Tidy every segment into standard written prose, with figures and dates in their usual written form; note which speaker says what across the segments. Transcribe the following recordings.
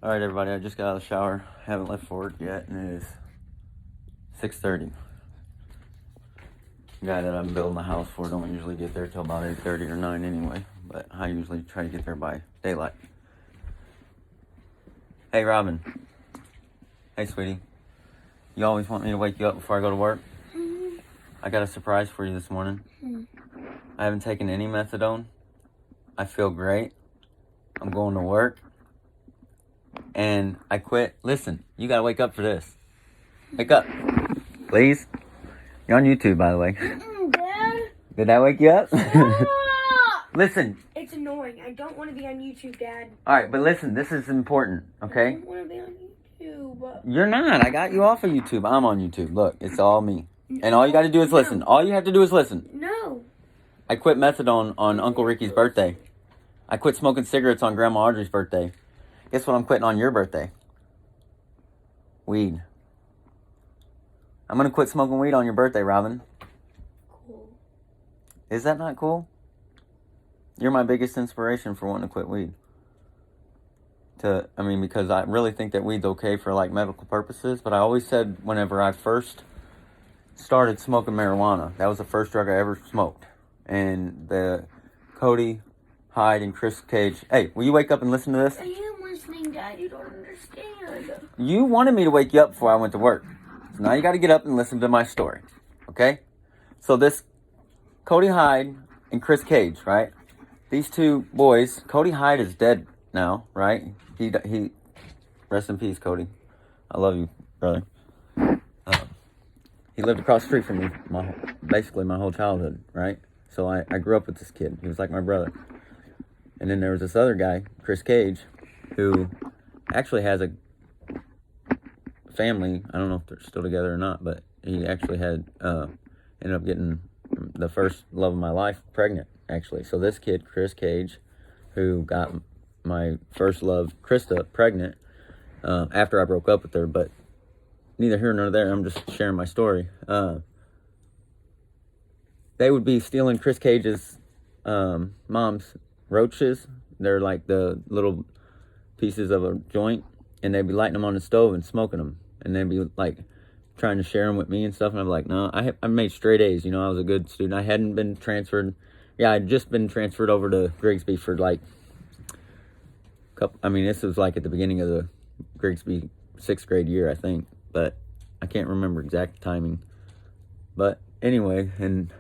Speaker 1: Alright everybody, I just got out of the shower. Haven't left for work yet, and it is 6:30. The guy that I'm building the house for don't usually get there till about 8:30 or 9 anyway, but I usually try to get there by daylight. Hey Robin. Hey sweetie. You always want me to wake you up before I go to work? I got a surprise for you this morning. I haven't taken any methadone. I feel great. I'm going to work. And I quit. Listen, you gotta wake up for this. Wake up. Please. You're on YouTube, by the way.
Speaker 2: Dad?
Speaker 1: Did that wake you up?
Speaker 2: Stop!
Speaker 1: Listen.
Speaker 2: It's annoying. I don't want to be on YouTube, Dad.
Speaker 1: Alright, but listen, this is important,
Speaker 2: I
Speaker 1: okay?
Speaker 2: don't want to be on YouTube.
Speaker 1: You're not. I got you off of YouTube. I'm on YouTube. Look, it's all me. And all you gotta do is listen. All you have to do is listen.
Speaker 2: No.
Speaker 1: I quit methadone on Uncle Ricky's birthday. I quit smoking cigarettes on Grandma Audrey's birthday. Guess what I'm quitting on your birthday? Weed. I'm gonna quit smoking weed on your birthday, Robin.
Speaker 2: Cool.
Speaker 1: Is that not cool? You're my biggest inspiration for wanting to quit weed. Because I really think that weed's okay for like medical purposes, but I always said whenever I first started smoking marijuana, that was the first drug I ever smoked. And the Cody Hyde and Chris Cage. Hey, will you wake up and listen to this?
Speaker 2: I am listening, Dad. You don't understand.
Speaker 1: You wanted me to wake you up before I went to work. So now you got to get up and listen to my story. Okay? So this Cody Hyde and Chris Cage, right? These two boys, Cody Hyde is dead now, right? He rest in peace, Cody. I love you, brother. He lived across the street from me basically my whole childhood, right? So I grew up with this kid. He was like my brother. And then there was this other guy, Chris Cage, who actually has a family. I don't know if they're still together or not, but he actually had ended up getting the first love of my life pregnant, actually. So this kid, Chris Cage, who got my first love, Krista, pregnant after I broke up with her, but neither here nor there. I'm just sharing my story. They would be stealing Chris Cage's mom's roaches. They're like the little pieces of a joint, and they'd be lighting them on the stove and smoking them, and they'd be like trying to share them with me and stuff. And I'm like, no, I made straight A's. You know, I was a good student. I hadn't been transferred. Yeah, I'd just been transferred over to Grigsby for like this was like at the beginning of the Grigsby 6th grade year, I think, but I can't remember exact timing. But anyway, and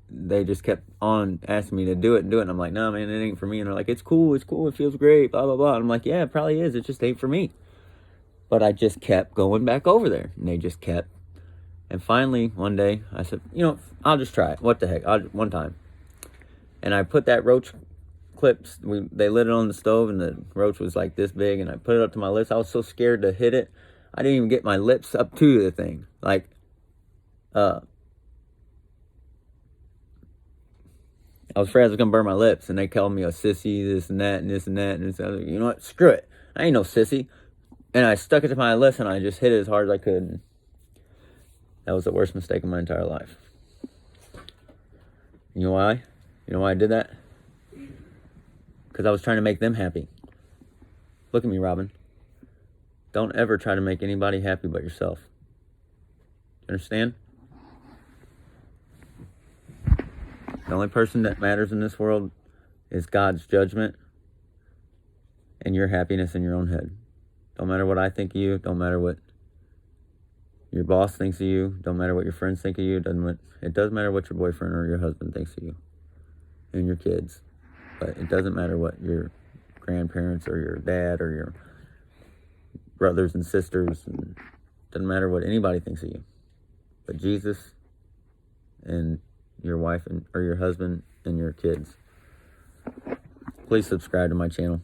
Speaker 1: they just kept on asking me to do it, and I'm like, no, man, it ain't for me. And they're like, it's cool, it feels great, blah, blah, blah. And I'm like, yeah, it probably is. It just ain't for me. But I just kept going back over there, and they just kept. And finally, one day, I said, I'll just try it. What the heck? One time. And I put that roach clips, they lit it on the stove, and the roach was like this big, and I put it up to my lips. I was so scared to hit it. I didn't even get my lips up to the thing. Like, I was afraid I was going to burn my lips, and they called me a sissy, this and that, and this and that, and this. I was like, you know what? Screw it. I ain't no sissy. And I stuck it to my lips, and I just hit it as hard as I could. And that was the worst mistake of my entire life. You know why? You know why I did that? Because I was trying to make them happy. Look at me, Robin. Don't ever try to make anybody happy but yourself. You understand? The only person that matters in this world is God's judgment and your happiness in your own head. Don't matter what I think of you. Don't matter what your boss thinks of you. Don't matter what your friends think of you. It does matter what your boyfriend or your husband thinks of you and your kids. But it doesn't matter what your grandparents or your dad or your brothers and sisters. And it doesn't matter what anybody thinks of you. But Jesus and your wife or your husband and your kids. Please subscribe to my channel.